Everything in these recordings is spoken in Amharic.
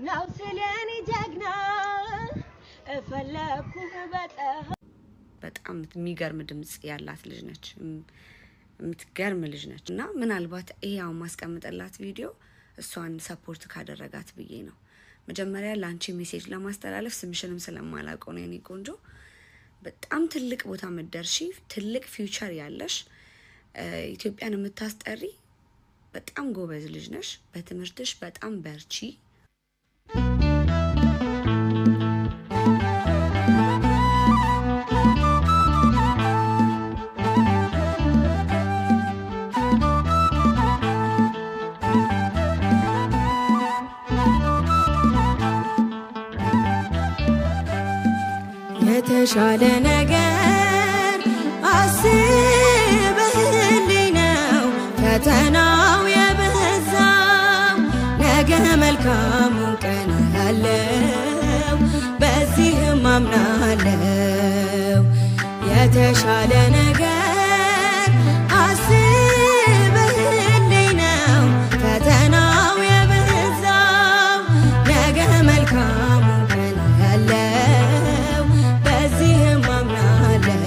ነው ስለኔ ጀግና እፈለኩህ በጣም የሚገርም ድምጽ ያላት ልጅ ነች የምትገርም ልጅ ነች እና ምናልባት ይሄው ማስቀምጥላት ቪዲዮ እሷን ሰፖርት ካደረጋት ብዬ ነው መጀመሪያ ላንቺ ሜሴጅ ለማስተላለፍ ስምሽንም ስለማላውቀው ነው የኔ ቆንጆ በጣም ትልቅ ቦታ መደርሺ ትልቅ ፊውቸር ያለሽ ኢትዮጵያን የምታስጠሪ በጣም ጎበዝ ልጅ ነሽ በትምህርትሽ በጣም በርቺ የተሻለ ነገር አስበህልኝ ነው ፈተናው የበዛው ነገ መልካሙን ቀን ያለው በዚህም አምናለው የተሻለ ነገር አስበህልኝ ነው ፈተናው የበዛው ነገ መልካሙን ቀን ያለው በዚህም አምናለው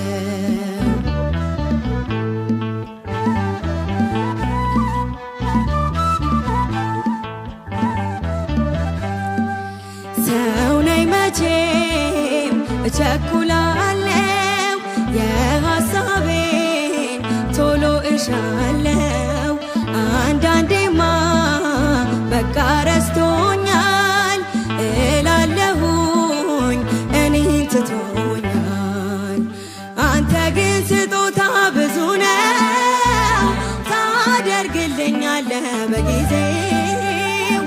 ሰው ነኝ መቼም እቸኩላለሁ የሐሳቤን ቶሎ እሻለው አንዳንዴማ በቃ ረስቶኛል እላለሁኝ እኔን ትቶኛል አንተ ግን ስጦታ ብዙ ነው ታደርግልኛለህ በጊዜው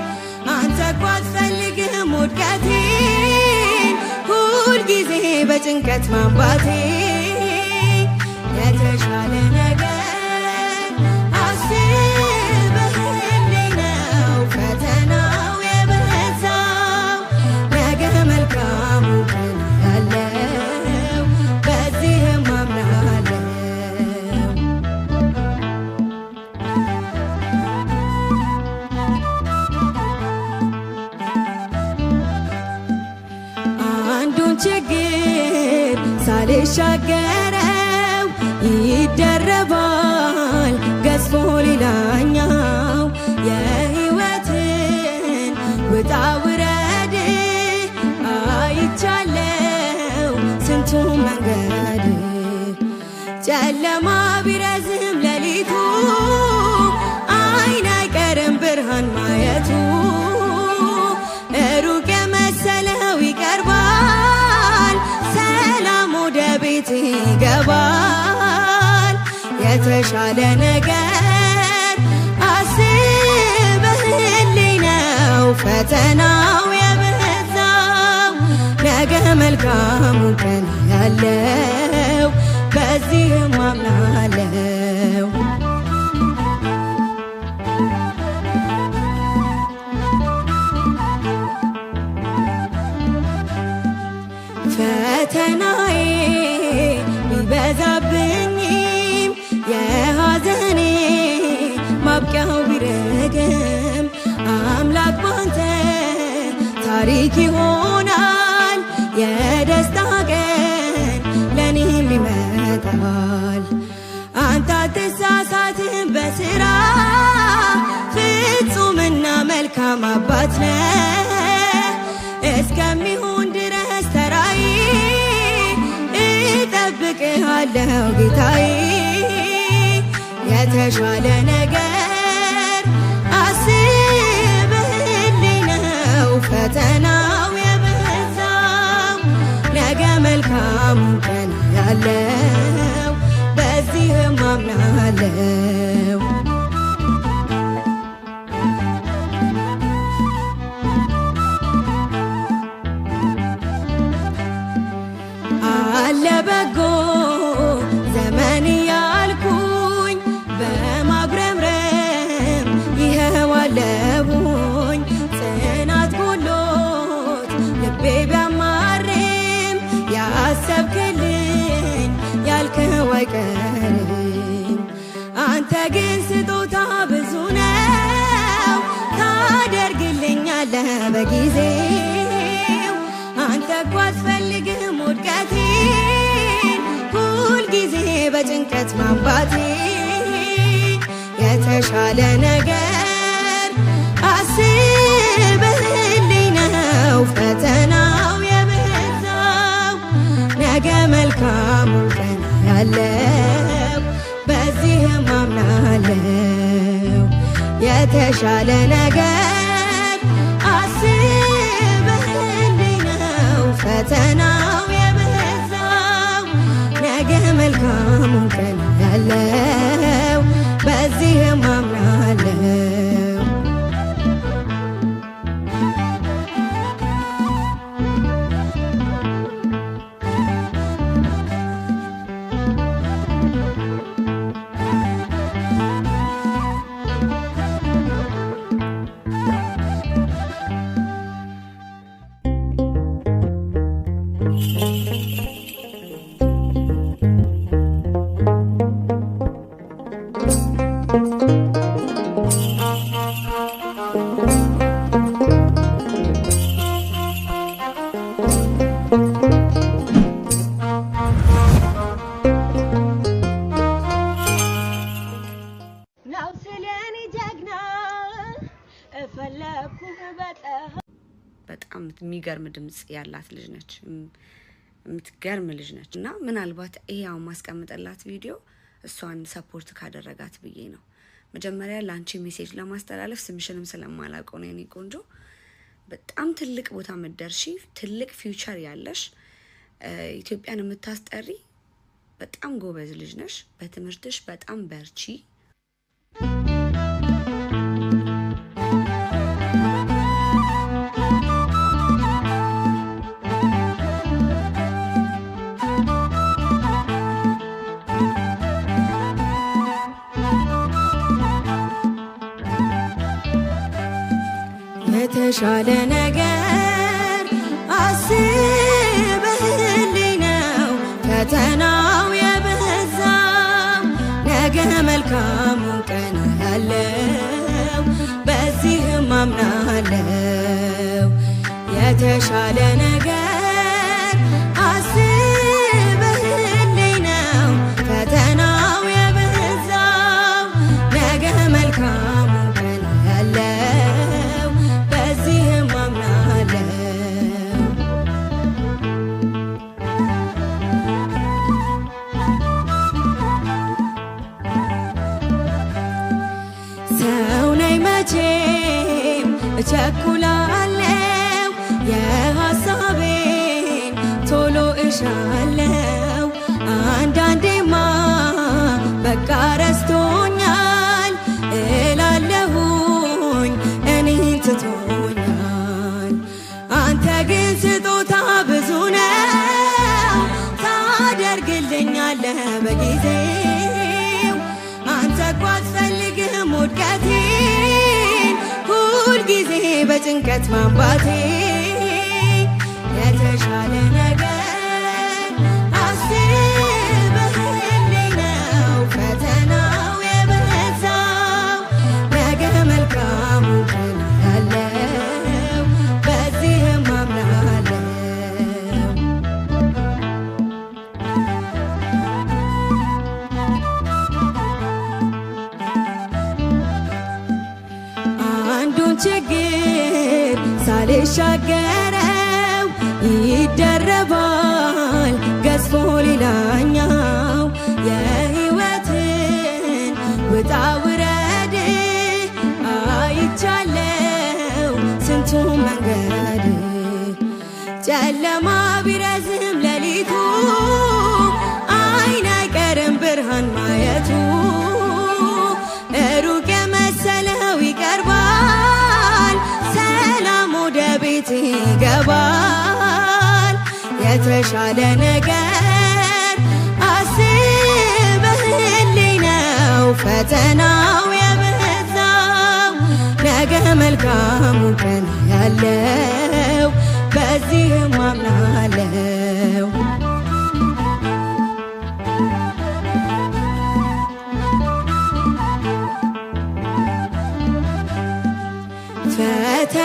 አንተ እኮ አትፈልግም ውድቀቴን ሁልጊዜ በጭንቀት ማንባቴ የተሻለ ነገር አስበህልኝ ነው ፈተናው የበዛው ነገ መልካሙ ቀን ያለው በዚህም አምናለው አንዱን ችግር ሳልሻገረው ይደረባል ገዝፎ ሌላኛው የህይወትን ውጣ ውረድ አይቻለው ስንቱን መንገድ ጨለማ ቢረዝም ሌሊቱ አይን አይቀርም ብርሃን ማየቱ ሩቅ የመሰለው ይቀርባል ሰላም ወደ ቤት ይገባል የተሻለ ነገር አስበህልኝ ነው ፈተናው የበዛው ነገ መልካሙ ቀን ያለው በዚህም አምናለው ፈተናዬ ቢበዛብኝም የሐዘኔ ማብቂያው ቢረግም አምላክ ባንተ ታሪክ ይሆናል የደስታ ቀን ለኔም ይመጣል አንተ አትሳሳትም በስራ ፍጹምና መልካም አባት ነህ እስከሚሆን ድረስ ተራዬ እጠብቅሃለሁ ጌታዬ የተሻለ ነገር አስበህልኝ ነው ፈተናው የበዛው ነገ መልካሙ ቀን ያለው በዚህም አምናለው አለ በጎ ዘመን ያልኩኝ በማጉረምረም ይኸው አለሁኝ ጽናት ጎሎት ልቤ ቢያማርም ያሰብክልኝ ያልከው አይቀርም አንተ ግን ስጦታ ብዙ ነው ታደርግልኛለህ በጊዜው በጊዜው አንተ እኮ አትፈልግም ውድቀቴን ሁልጊዜ በጭንቀት ማንባቴ የተሻለ ነገር አስበህልኝ ነው ፈተናው የበዛው ነገ መልካሙን ቀን ያለው በዚህም አምናለው የተሻለ ነገር አስበህልኝ ነው ፈተናው የበዛው ነገ መልካሙን ቀን ያለው በዚህም አምናለው በጣም የሚገርም ድምጽ ያላት ልጅ ነች። የምትገርም ልጅ ነች እና ምናልባት ይሄው ማስቀምጥላት ቪዲዮ እሷን ሰፖርት ካደረጋት ብዬ ነው። መጀመሪያ ላንቺ ሜሴጅ ለማስተላለፍ ስምሽንም ስለማላውቀው ነው የኔ ቆንጆ። በጣም ትልቅ ቦታ መደርሺ፣ ትልቅ ፊውቸር ያለሽ፣ ኢትዮጵያን የምታስጠሪ በጣም ጎበዝ ልጅ ነሽ። በትምህርትሽ በጣም በርቺ። የተሻለ ነገር አስበህልኝ ነው ፈተናው የበዛው ነገ መልካሙን ቀን ያለው በዚህም አምናለው የተሻለ ነገር አስበህልኝ ነው ፈተናው የበዛው ነገ መልካሙን ቀን ያለው በዚህም አምናለው ሰው ነኝ መቼም እቸኩላለው የሐሳቤን ቶሎ እሻለው አንዳንዴማ በቃ ረስቶኛል እላለሁኝ እኔን ትቶኛል አንተ ግን ስጦታ ብዙ ነው ታደርግልኛለህ በጊዜው አንተ እኮ አትፈልግም ውድቀቴን ሁልጊዜ በጭንቀት ማንባቴ የተሻለ ነገር አስበህልኝ ነው ፈተናው የበዛው ነገ መልካሙን ቀን ያለው በዚህም አምናለው አንዱን ችግር ሳልሻገረው ይደረባል ገዝፎ ሌላኛው የሕይወትን ውጣ ውረድ አይቻለው ስንቱን መንገድ ጨለማ ቢረዝም ሌሊቱ አይን አይቀርም ብርሃን ማየቱ ሩቅ የመሰለው ይቀርባል ሰላም ወደ ቤት ይገባል የተሻለ ነገር አስበህልኝ ነው ፈተናው የበዛው ነገ መልካሙን ቀን ያለው በዚህም አምናለው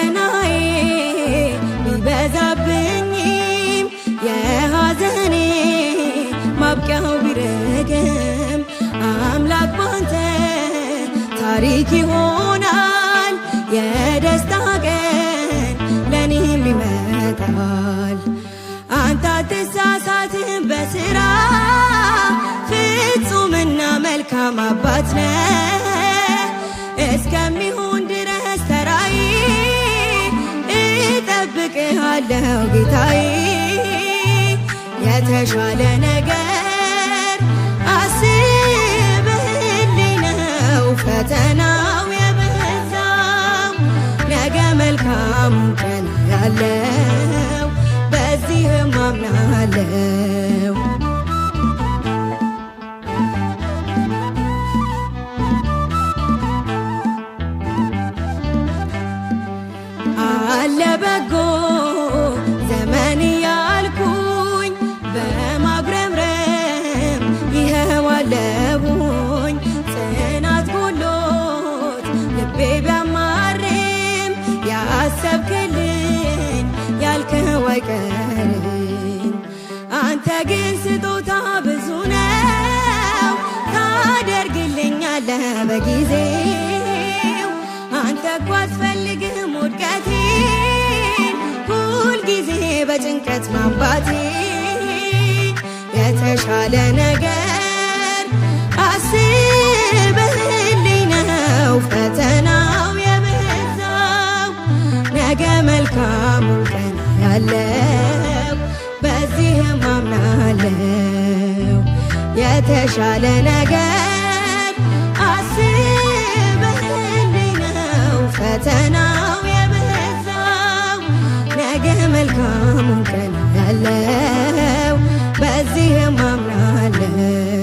ፈተናዬን ታሪክ ይሆናል የደስታ ቀን ለኔም ይመጣል። አንተ አትሳሳትም በስራ ፍጹምና መልካም አባት ነህ። እስከሚሆን ድረስ ተራዬ እጠብቅሃለሁ ጌታዬ። የተሻለ ነገር አስበህልኝ ነው ፈተናው የበዛው። ነገ መልካም ቀን ያለው በዚህም አምናለሁ። አለ በጎ ዘመን ያልኩኝ በማጉረምረም ይኸው አለሁኝ። ጽናት ጎሎት ልቤ ቢያማርም ያሰብክልኝ ያልከው አይቀርም። አንተ ግን ስጦታ ብዙ ነው ታደርግልኛለህ በጊዜው። አንተ እኮ አትፈልግም ውድቀቴን ሁልጊዜ በጭንቀት ማንባቴ። የተሻለ ነገር አስበህልኝ ነው ፈተናው የበዛው። ነገ መልካም ቀን ያለው በዚህም አምናለሁ። የተሻለ ነገር አስበህልኝ ነው ፈተናው የበዛው። ነገ መልካም ቀን ያለው በዚህም አምናለሁ።